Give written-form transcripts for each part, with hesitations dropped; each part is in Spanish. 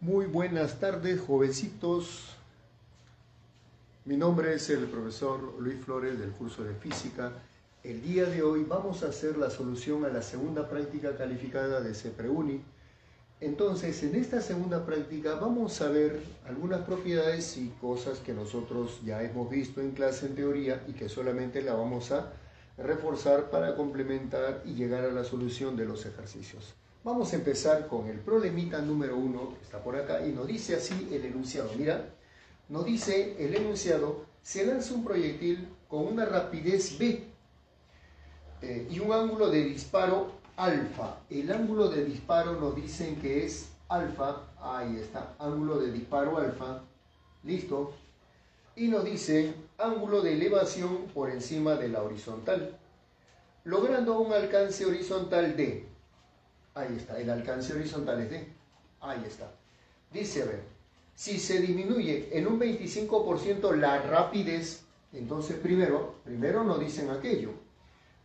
Muy buenas tardes, jovencitos. Mi nombre es el profesor Luis Flores del curso de Física. El día de hoy vamos a hacer la solución a la segunda práctica calificada de CEPREUNI. Entonces, en esta segunda práctica vamos a ver algunas propiedades y cosas que nosotros ya hemos visto en clase en teoría y que solamente la vamos a reforzar para complementar y llegar a la solución de los ejercicios. Vamos a empezar con el problemita número 1, que está por acá, y nos dice así el enunciado. Mira, nos dice el enunciado: se lanza un proyectil con una rapidez v y un ángulo de disparo alfa. El ángulo de disparo nos dicen que es alfa. Ahí está, ángulo de disparo alfa. Listo. Y nos dice ángulo de elevación por encima de la horizontal, logrando un alcance horizontal d. Ahí está, el alcance horizontal es d. Ahí está. Dice, a ver, si se disminuye en un 25% la rapidez, entonces primero nos dicen aquello.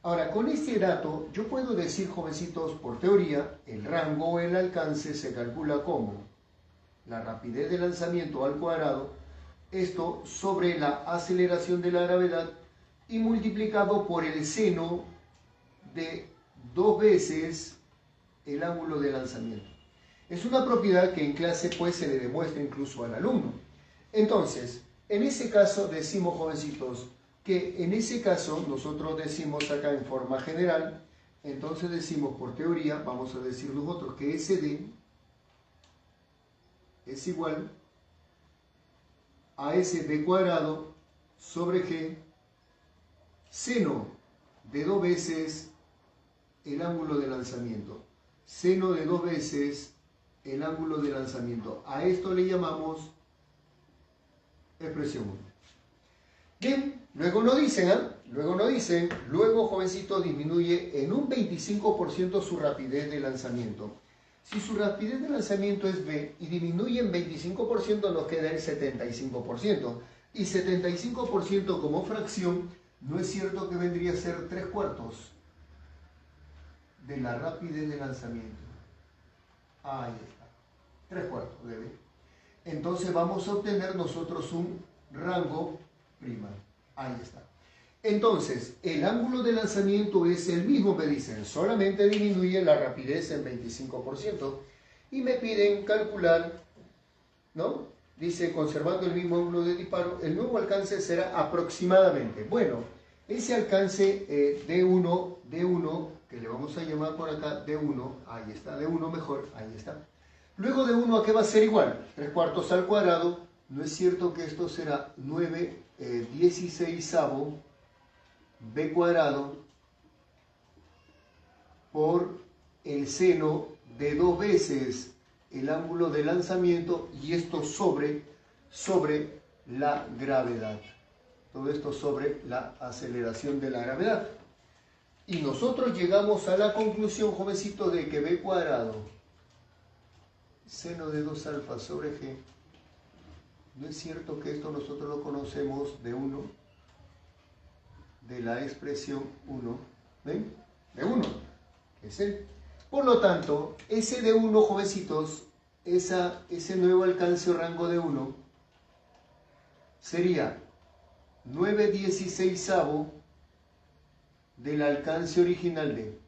Ahora, con este dato, yo puedo decir, jovencitos, por teoría, el rango o el alcance se calcula como la rapidez de lanzamiento al cuadrado, esto sobre la aceleración de la gravedad, y multiplicado por el seno de 2 veces el ángulo de lanzamiento. Es una propiedad que en clase pues se le demuestra incluso al alumno. Entonces, en ese caso decimos, jovencitos, que en ese caso nosotros decimos acá en forma general, entonces decimos por teoría, vamos a decir nosotros que SD es igual a SD cuadrado sobre G seno de 2 veces el ángulo de lanzamiento. Seno de 2 veces el ángulo de lanzamiento. A esto le llamamos expresión 1. Bien, luego nos dicen, luego jovencito disminuye en un 25% su rapidez de lanzamiento. Si su rapidez de lanzamiento es v y disminuye en 25%, nos queda el 75%. Y 75% como fracción, ¿no es cierto que vendría a ser 3/4 de la rapidez de lanzamiento? Ahí está, 3/4 de v. Entonces vamos a obtener nosotros un rango prima. Ahí está. Entonces, el ángulo de lanzamiento es el mismo, me dicen, solamente disminuye la rapidez en 25%. Y me piden calcular, ¿no? Dice, conservando el mismo ángulo de disparo, el nuevo alcance será aproximadamente. Bueno, ese alcance D1, que le vamos a llamar por acá D1, ahí está, D1 mejor, ahí está. Luego de 1, ¿a qué va a ser igual? 3/4 al cuadrado. ¿No es cierto que esto será 9/16 b cuadrado por el seno de 2 veces el ángulo de lanzamiento, y esto sobre la gravedad? Todo esto sobre la aceleración de la gravedad. Y nosotros llegamos a la conclusión, jovencito, de que b cuadrado seno de 2 alfa sobre g, ¿no es cierto que esto nosotros lo conocemos de 1? De la expresión 1, ¿ven? De 1, que es él. Por lo tanto, ese de 1, jovencitos, ese nuevo alcance o rango de 1, sería 9/16 del alcance original de,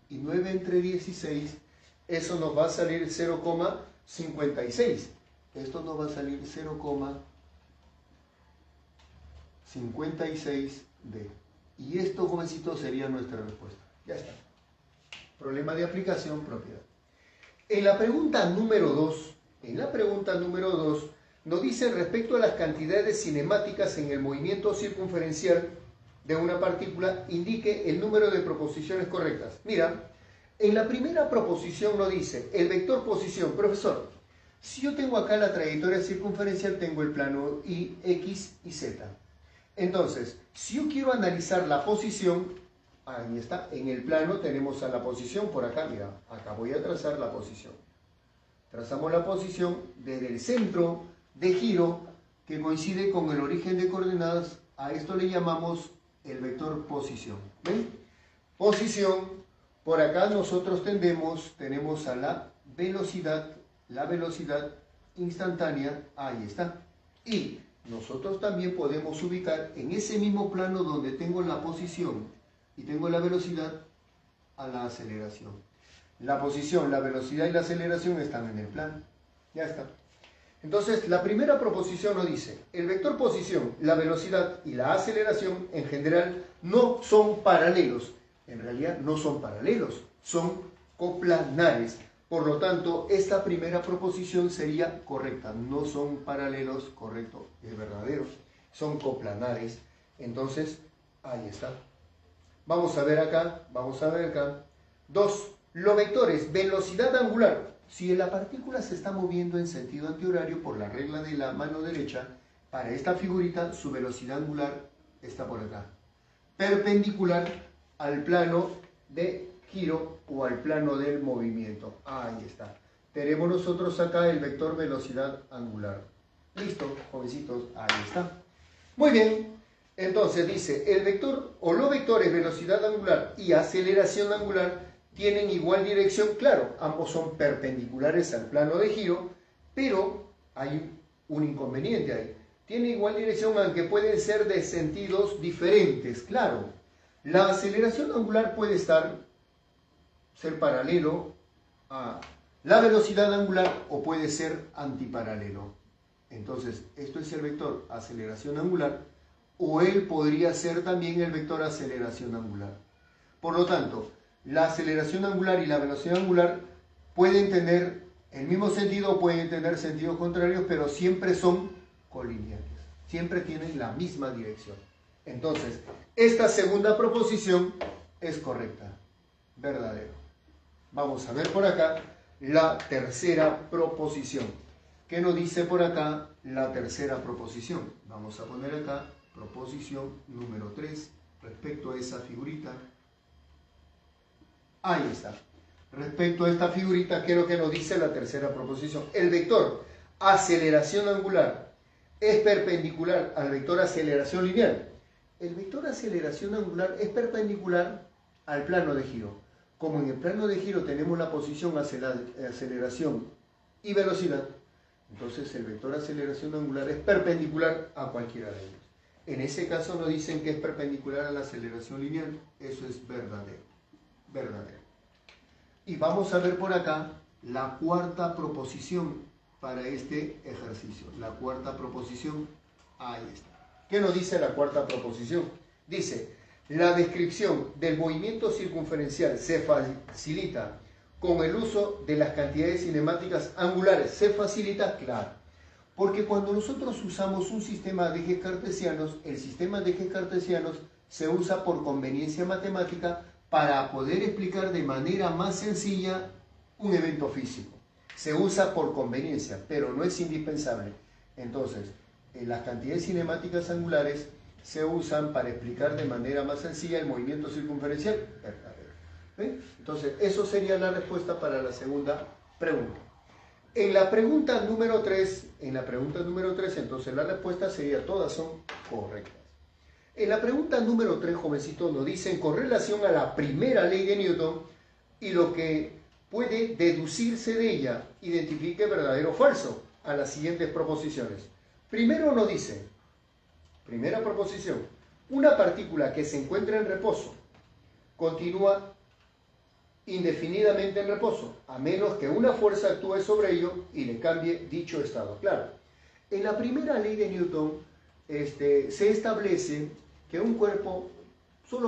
y 9 entre 16, eso nos va a salir 0,56. Esto nos va a salir 0,56 d. Y esto, jovencitos, sería nuestra respuesta. Ya está. Problema de aplicación, propiedad. En la pregunta número 2, nos dice respecto a las cantidades cinemáticas en el movimiento circunferencial de una partícula, indique el número de proposiciones correctas. Mira, en la primera proposición nos dice el vector posición. Profesor, si yo tengo acá la trayectoria circunferencial, tengo el plano y X y Z. Entonces, si yo quiero analizar la posición, ahí está, en el plano tenemos a la posición por acá, mira, acá voy a trazar la posición. Trazamos la posición desde el centro de giro que coincide con el origen de coordenadas. A esto le llamamos el vector posición. ¿Ven? Posición, por acá nosotros tenemos a la velocidad la velocidad instantánea, ahí está. Y nosotros también podemos ubicar en ese mismo plano donde tengo la posición y tengo la velocidad a la aceleración. La posición, la velocidad y la aceleración están en el plano. Ya está. Entonces, la primera proposición nos dice, el vector posición, la velocidad y la aceleración en general no son paralelos. En realidad no son paralelos, son coplanares. Por lo tanto, esta primera proposición sería correcta. No son paralelos, correcto, es verdadero. Son coplanares. Entonces, ahí está. Vamos a ver acá, vamos a ver acá. 2. Los vectores, velocidad angular. Si la partícula se está moviendo en sentido antihorario por la regla de la mano derecha, para esta figurita su velocidad angular está por acá. Perpendicular al plano de giro o al plano del movimiento. Ahí está. Tenemos nosotros acá el vector velocidad angular. Listo, jovencitos, ahí está. Muy bien, entonces dice, el vector o los vectores velocidad angular y aceleración angular tienen igual dirección. Claro, ambos son perpendiculares al plano de giro, pero hay un inconveniente ahí. Tienen igual dirección, aunque pueden ser de sentidos diferentes, claro. La aceleración angular puede ser paralelo a la velocidad angular o puede ser antiparalelo. Entonces, esto es el vector aceleración angular, o él podría ser también el vector aceleración angular. Por lo tanto, la aceleración angular y la velocidad angular pueden tener el mismo sentido o pueden tener sentidos contrarios, pero siempre son colineales. Siempre tienen la misma dirección. Entonces, esta segunda proposición es correcta, verdadero. Vamos a ver por acá la tercera proposición. ¿Qué nos dice por acá la tercera proposición? Vamos a poner acá proposición número 3 respecto a esa figurita. Ahí está. Respecto a esta figurita, ¿qué es lo que nos dice la tercera proposición? El vector aceleración angular es perpendicular al vector aceleración lineal. El vector aceleración angular es perpendicular al plano de giro. Como en el plano de giro tenemos la posición aceleración y velocidad, entonces el vector aceleración angular es perpendicular a cualquiera de ellos. En ese caso nos dicen que es perpendicular a la aceleración lineal. Eso es verdadero. Verdadero. Y vamos a ver por acá la cuarta proposición para este ejercicio. La cuarta proposición, ahí está. ¿Qué nos dice la cuarta proposición? Dice, la descripción del movimiento circunferencial se facilita con el uso de las cantidades cinemáticas angulares. ¿Se facilita? Claro. Porque cuando nosotros usamos un sistema de ejes cartesianos, el sistema de ejes cartesianos se usa por conveniencia matemática para poder explicar de manera más sencilla un evento físico. Se usa por conveniencia, pero no es indispensable. Entonces, las cantidades cinemáticas angulares se usan para explicar de manera más sencilla el movimiento circunferencial. Entonces, eso sería la respuesta para la segunda pregunta. En la pregunta número 3, entonces la respuesta sería todas son correctas. En la pregunta número 3, jovencitos, nos dicen con relación a la primera ley de Newton y lo que puede deducirse de ella, identifique verdadero o falso a las siguientes proposiciones. Primero nos dice, primera proposición, una partícula que se encuentra en reposo continúa indefinidamente en reposo, a menos que una fuerza actúe sobre ello y le cambie dicho estado. Claro, en la primera ley de Newton se establece que un cuerpo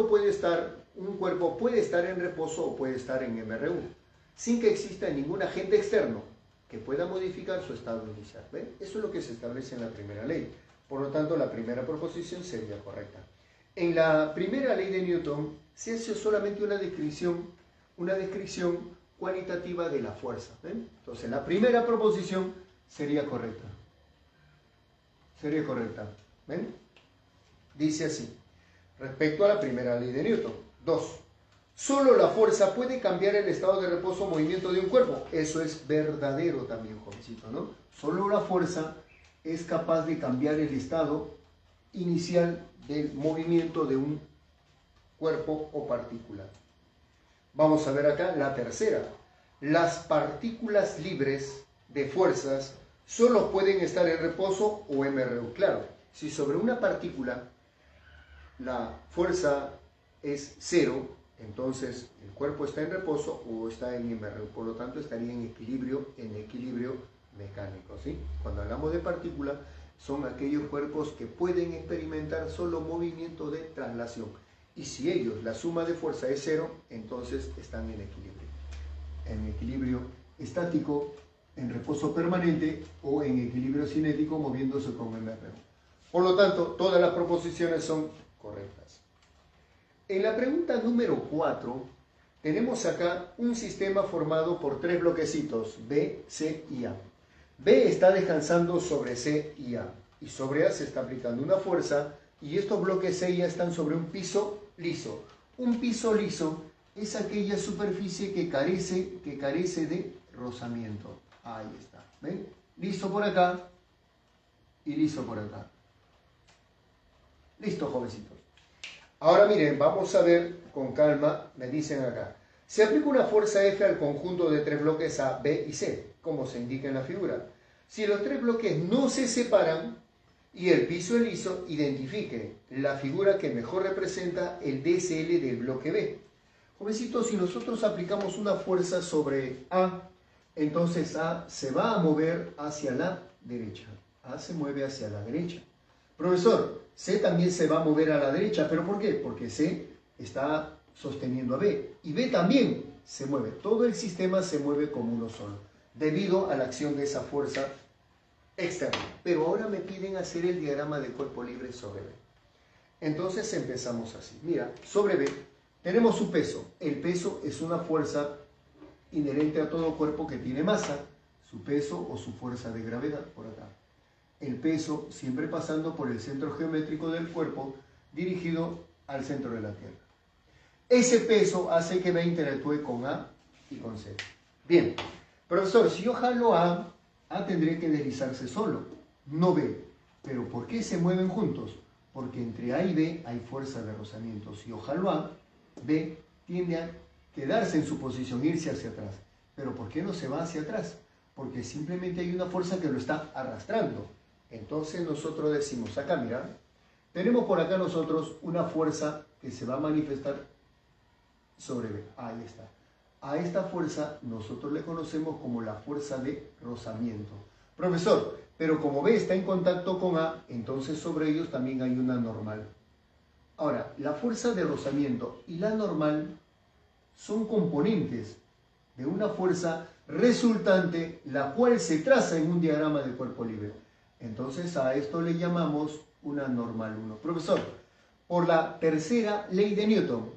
puede estar en reposo o puede estar en MRU, sin que exista ningún agente externo que pueda modificar su estado inicial. ¿Ven? Eso es lo que se establece en la primera ley. Por lo tanto, la primera proposición sería correcta. En la primera ley de Newton se hace solamente una descripción cualitativa de la fuerza. ¿Ven? Entonces, la primera proposición sería correcta. Sería correcta. ¿Ven? Dice así, respecto a la primera ley de Newton. 2. Solo la fuerza puede cambiar el estado de reposo o movimiento de un cuerpo. Eso es verdadero también, jovencito, ¿no? Solo la fuerza es capaz de cambiar el estado inicial del movimiento de un cuerpo o partícula. Vamos a ver acá la tercera. Las partículas libres de fuerzas solo pueden estar en reposo o MRU. Claro, si sobre una partícula la fuerza es 0, entonces el cuerpo está en reposo o está en MRU, por lo tanto estaría en equilibrio mecánico, ¿sí? Cuando hablamos de partícula, son aquellos cuerpos que pueden experimentar solo movimiento de traslación. Y si ellos, la suma de fuerza es 0, entonces están en equilibrio estático, en reposo permanente o en equilibrio cinético moviéndose con MRU. Por lo tanto, todas las proposiciones son correctas. En la pregunta número 4, tenemos acá un sistema formado por 3 bloquecitos, B, C y A. B está descansando sobre C y A, y sobre A se está aplicando una fuerza, y estos bloques C y A están sobre un piso liso. Un piso liso es aquella superficie que carece de rozamiento. Ahí está, ¿ven? Liso por acá y liso por acá. Listo, jovencitos. Ahora miren, vamos a ver con calma, me dicen acá. Se aplica una fuerza F al conjunto de 3 bloques A, B y C, como se indica en la figura. Si los 3 bloques no se separan y el piso es liso, identifique la figura que mejor representa el DSL del bloque B. Jovencitos, si nosotros aplicamos una fuerza sobre A, entonces A se va a mover hacia la derecha. A se mueve hacia la derecha. Profesor, C también se va a mover a la derecha, ¿pero por qué? Porque C está sosteniendo a B y B también se mueve. Todo el sistema se mueve como uno solo, debido a la acción de esa fuerza externa. Pero ahora me piden hacer el diagrama de cuerpo libre sobre B. Entonces empezamos así. Mira, sobre B tenemos su peso. El peso es una fuerza inherente a todo cuerpo que tiene masa, su peso o su fuerza de gravedad, por acá. El peso siempre pasando por el centro geométrico del cuerpo dirigido al centro de la Tierra. Ese peso hace que B interactúe con A y con C. Bien, profesor, si yo jalo A tendría que deslizarse solo, no B. ¿Pero por qué se mueven juntos? Porque entre A y B hay fuerza de rozamiento. Si yo jalo A, B tiende a quedarse en su posición, irse hacia atrás. ¿Pero por qué no se va hacia atrás? Porque simplemente hay una fuerza que lo está arrastrando. Entonces nosotros decimos, acá mira, tenemos por acá nosotros una fuerza que se va a manifestar sobre B. Ahí está. A esta fuerza nosotros le conocemos como la fuerza de rozamiento. Profesor, pero como B está en contacto con A, entonces sobre ellos también hay una normal. Ahora, la fuerza de rozamiento y la normal son componentes de una fuerza resultante, la cual se traza en un diagrama de cuerpo libre. Entonces a esto le llamamos una normal 1. Profesor, por la tercera ley de Newton,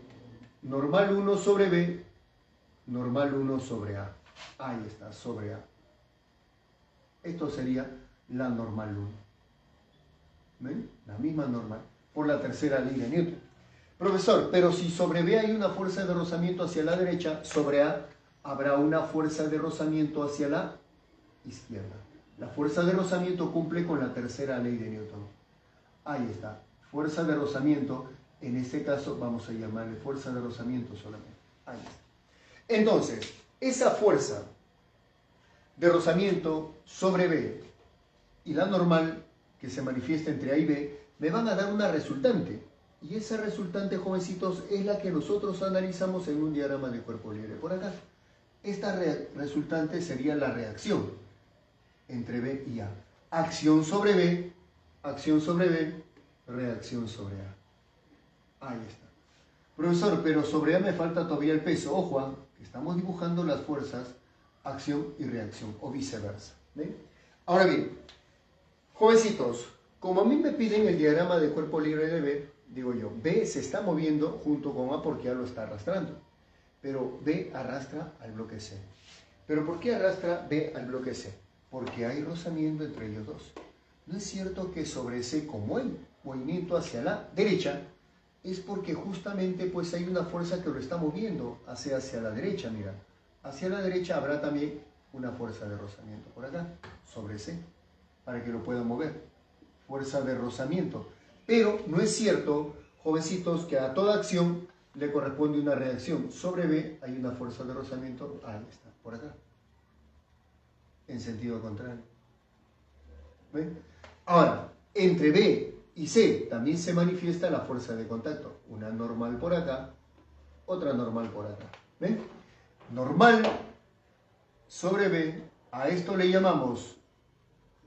normal 1 sobre B, normal 1 sobre A. Ahí está, sobre A. Esto sería la normal 1. ¿Ven? La misma normal, por la tercera ley de Newton. Profesor, pero si sobre B hay una fuerza de rozamiento hacia la derecha, sobre A habrá una fuerza de rozamiento hacia la izquierda. La fuerza de rozamiento cumple con la tercera ley de Newton. Ahí está. Fuerza de rozamiento, en este caso vamos a llamarle fuerza de rozamiento solamente. Ahí está. Entonces, esa fuerza de rozamiento sobre B y la normal que se manifiesta entre A y B me van a dar una resultante. Y esa resultante, jovencitos, es la que nosotros analizamos en un diagrama de cuerpo libre. Por acá. Esta resultante sería la reacción entre B y A. Acción sobre B, reacción sobre A. Ahí está. Profesor, pero sobre A me falta todavía el peso. Ojo, Juan, estamos dibujando las fuerzas, acción y reacción, o viceversa. ¿Ven? Ahora bien, jovencitos, como a mí me piden el diagrama de cuerpo libre de B, digo yo, B se está moviendo junto con A porque A lo está arrastrando. Pero B arrastra al bloque C. ¿Pero por qué arrastra B al bloque C? Porque hay rozamiento entre ellos dos. ¿No es cierto que sobre C, como hay movimiento hacia la derecha, es porque justamente pues hay una fuerza que lo está moviendo hacia la derecha? Mira, hacia la derecha habrá también una fuerza de rozamiento por acá, sobre C, para que lo puedan mover. Fuerza de rozamiento. Pero no es cierto, jovencitos, que a toda acción le corresponde una reacción. Sobre B hay una fuerza de rozamiento, ahí está, por acá. en sentido contrario. ¿Ven? Ahora, entre B y C también se manifiesta la fuerza de contacto. Una normal por acá, otra normal por acá. ¿Ven? Normal sobre B, a esto le llamamos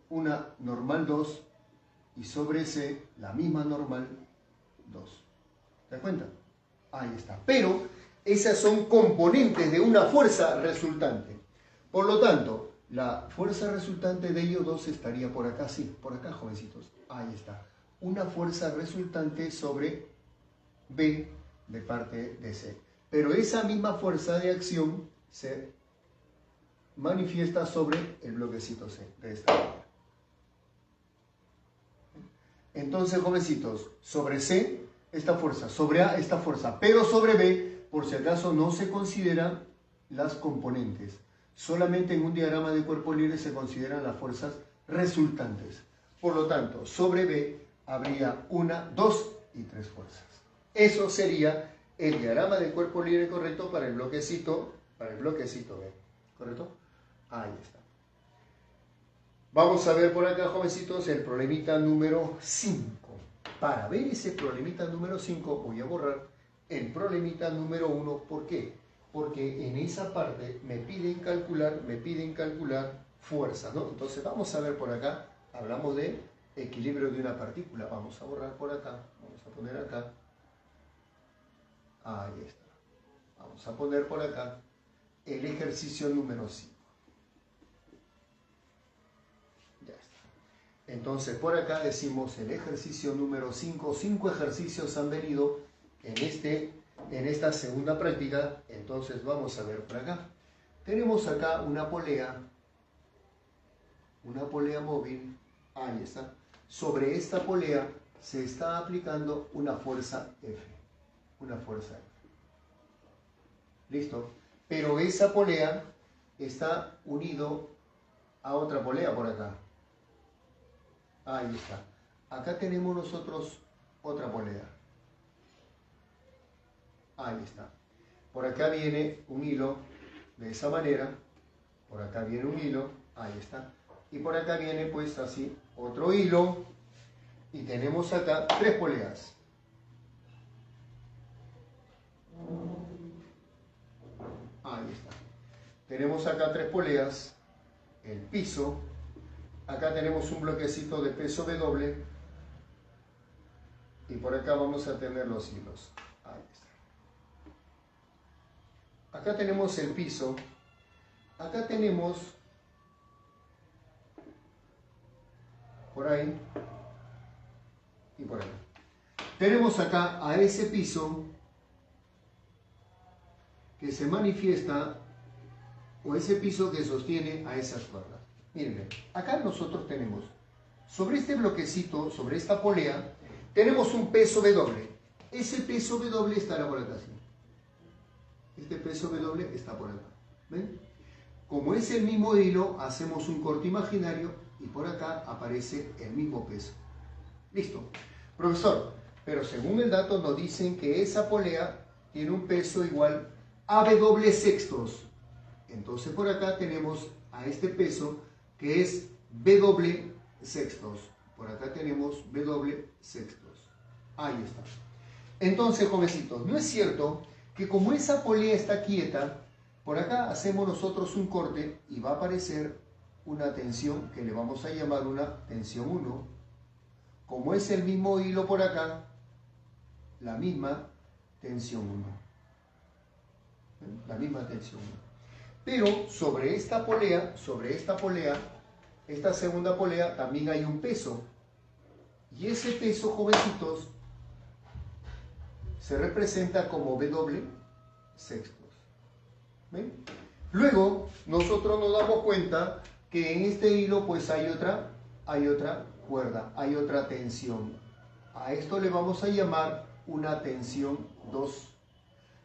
una normal 2 y sobre C la misma normal 2. ¿Te das cuenta? Ahí está. Pero esas son componentes de una fuerza resultante. Por lo tanto, la fuerza resultante de ellos dos estaría por acá, sí, por acá, jovencitos. Ahí está. Una fuerza resultante sobre B de parte de C. Pero esa misma fuerza de acción se manifiesta sobre el bloquecito C, de esta manera. Entonces, jovencitos, sobre C, esta fuerza, sobre A, esta fuerza, pero sobre B, por si acaso, no se consideran las componentes. Solamente en un diagrama de cuerpo libre se consideran las fuerzas resultantes. Por lo tanto, sobre B habría 1, 2 y 3 fuerzas. Eso sería el diagrama de cuerpo libre correcto para el bloquecito B. ¿Correcto? Ahí está. Vamos a ver por acá, jovencitos, el problemita número 5. Para ver ese problemita número 5 voy a borrar el problemita número 1. ¿Por qué? Porque en esa parte me piden calcular fuerza, ¿no? Entonces vamos a ver por acá, hablamos de equilibrio de una partícula. Vamos a borrar por acá, vamos a poner acá. Ahí está. Vamos a poner por acá el ejercicio número 5. Ya está. Entonces por acá decimos el ejercicio número 5. 5 ejercicios han venido en esta segunda práctica. Entonces vamos a ver por acá. Tenemos acá una polea móvil. Ahí está. Sobre esta polea se está aplicando una fuerza F. Una fuerza F. ¿Listo? Pero esa polea está unido a otra polea por acá. Ahí está. Acá tenemos nosotros otra polea. Ahí está. Por acá viene un hilo de esa manera. Por acá viene un hilo. Ahí está. Y por acá viene pues así otro hilo. Y tenemos acá 3 poleas. Ahí está. Tenemos acá 3 poleas. El piso. Acá tenemos un bloquecito de peso W. Y por acá vamos a tener los hilos. Ahí está. Acá tenemos el piso. Acá tenemos por ahí y por ahí. Tenemos acá a ese piso que se manifiesta, o ese piso que sostiene a esas cuerdas. Miren, acá nosotros tenemos, sobre este bloquecito, sobre esta polea, tenemos un peso W. Ese peso W estará por acá, ¿sí? Este peso W está por acá. ¿Ven? Como es el mismo hilo, hacemos un corte imaginario y por acá aparece el mismo peso. Listo. Profesor, pero según el dato nos dicen que esa polea tiene un peso igual a W sextos. Entonces por acá tenemos a este peso que es W sextos. Por acá tenemos W sextos. Ahí está. Entonces, jovencitos, ¿no es cierto que como esa polea está quieta, por acá hacemos nosotros un corte y va a aparecer una tensión que le vamos a llamar una tensión 1? Como es el mismo hilo por acá, la misma tensión 1. La misma tensión 1. Pero sobre esta polea, esta segunda polea, también hay un peso. Y ese peso, jovencitos, se representa como W sextos. ¿Ven? Luego, nosotros nos damos cuenta que en este hilo pues hay otra cuerda, hay otra tensión. A esto le vamos a llamar una tensión 2.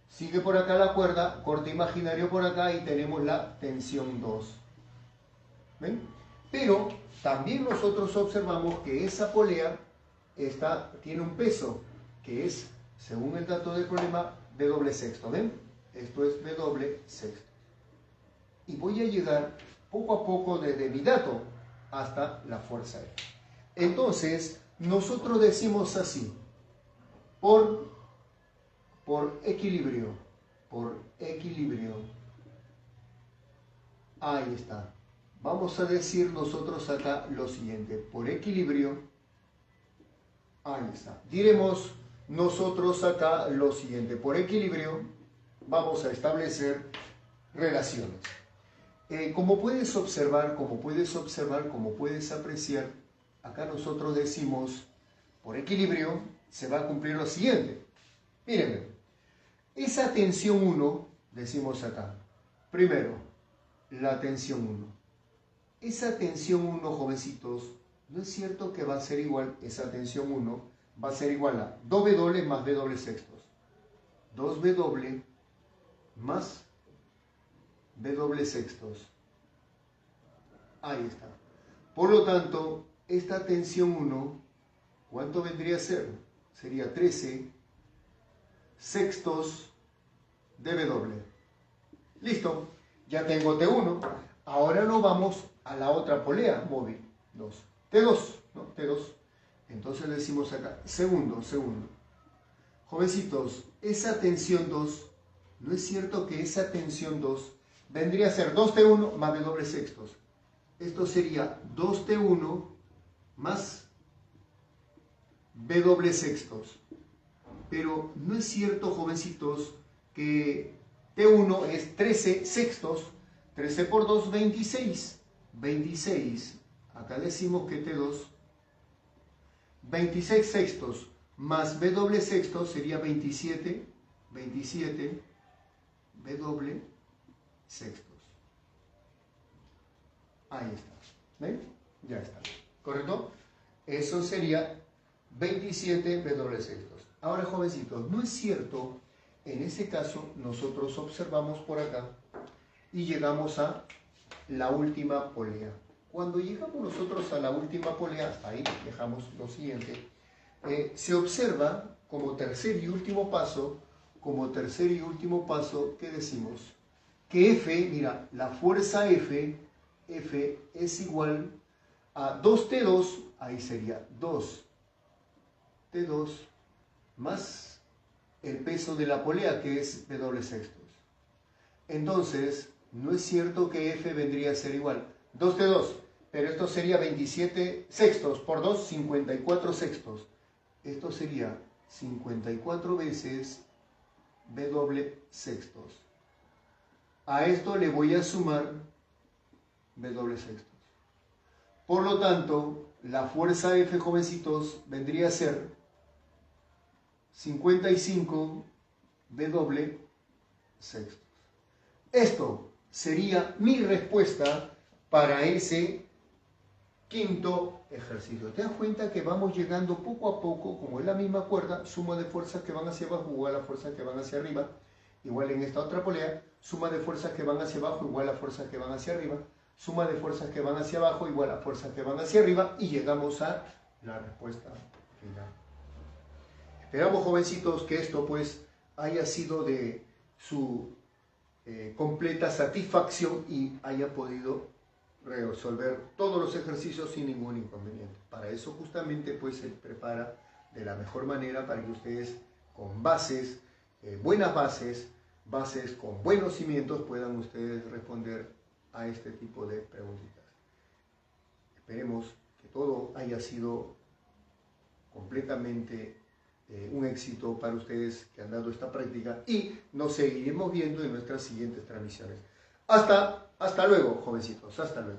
Sigue por acá la cuerda, corte imaginario por acá y tenemos la tensión 2. ¿Ven? Pero también nosotros observamos que esa polea tiene un peso que es, según el dato del problema, W sexto. ¿Ven? Esto es W sexto. Y voy a llegar poco a poco desde mi dato hasta la fuerza F. Entonces, nosotros decimos así, por equilibrio, ahí está. Vamos a decir nosotros acá lo siguiente, por equilibrio, ahí está. Diremos nosotros acá lo siguiente, por equilibrio vamos a establecer relaciones. Como puedes observar, como puedes apreciar, acá nosotros decimos, por equilibrio se va a cumplir lo siguiente. Mírenme, esa tensión 1, decimos acá, primero, la tensión 1. Esa tensión 1, jovencitos, no es cierto que va a ser igual, esa tensión 1 va a ser igual a 2W más W sextos. 2W más W sextos. Ahí está. Por lo tanto, esta tensión 1, ¿cuánto vendría a ser? Sería 13 sextos de W. Listo, ya tengo T1. Ahora nos vamos a la otra polea móvil. T2, ¿no? T2. Entonces le decimos acá, segundo. Jovencitos, esa tensión 2, ¿no es cierto que esa tensión 2 vendría a ser 2T1 más W sextos? Esto sería 2T1 más W sextos. Pero no es cierto, jovencitos, que T1 es 13 sextos. 13 por 2, 26. 26. Acá decimos que T2, 26 sextos más W sextos sería 27 W sextos. Ahí está. ¿Ven? Ya está. ¿Correcto? Eso sería 27 W sextos. Ahora, jovencitos, no es cierto, en ese caso nosotros observamos por acá y llegamos a la última polea. Cuando llegamos nosotros a la última polea, hasta ahí dejamos lo siguiente, se observa como tercer y último paso, ¿qué decimos? Que F, mira, la fuerza F es igual a 2T2, ahí sería 2T2 más el peso de la polea, que es W sextos. Entonces, no es cierto que F vendría a ser igual 2T2, pero esto sería 27 sextos por 2, 54 sextos. Esto sería 54 veces W sextos. A esto le voy a sumar W sextos. Por lo tanto, la fuerza F, jovencitos, vendría a ser 55 W sextos. Esto sería mi respuesta para ese quinto ejercicio. ¿Te das cuenta que vamos llegando poco a poco, como es la misma cuerda, suma de fuerzas que van hacia abajo igual a fuerzas que van hacia arriba, igual en esta otra polea, suma de fuerzas que van hacia abajo igual a fuerzas que van hacia arriba, suma de fuerzas que van hacia abajo igual a fuerzas que van hacia arriba, y llegamos a la respuesta final. Esperamos, jovencitos, que esto pues haya sido de su completa satisfacción y haya podido resolver todos los ejercicios sin ningún inconveniente. Para eso justamente pues se prepara de la mejor manera para que ustedes con bases, buenas bases con buenos cimientos puedan ustedes responder a este tipo de preguntitas. Esperemos que todo haya sido completamente un éxito para ustedes que han dado esta práctica y nos seguiremos viendo en nuestras siguientes transmisiones. Hasta luego, jovencitos, hasta luego.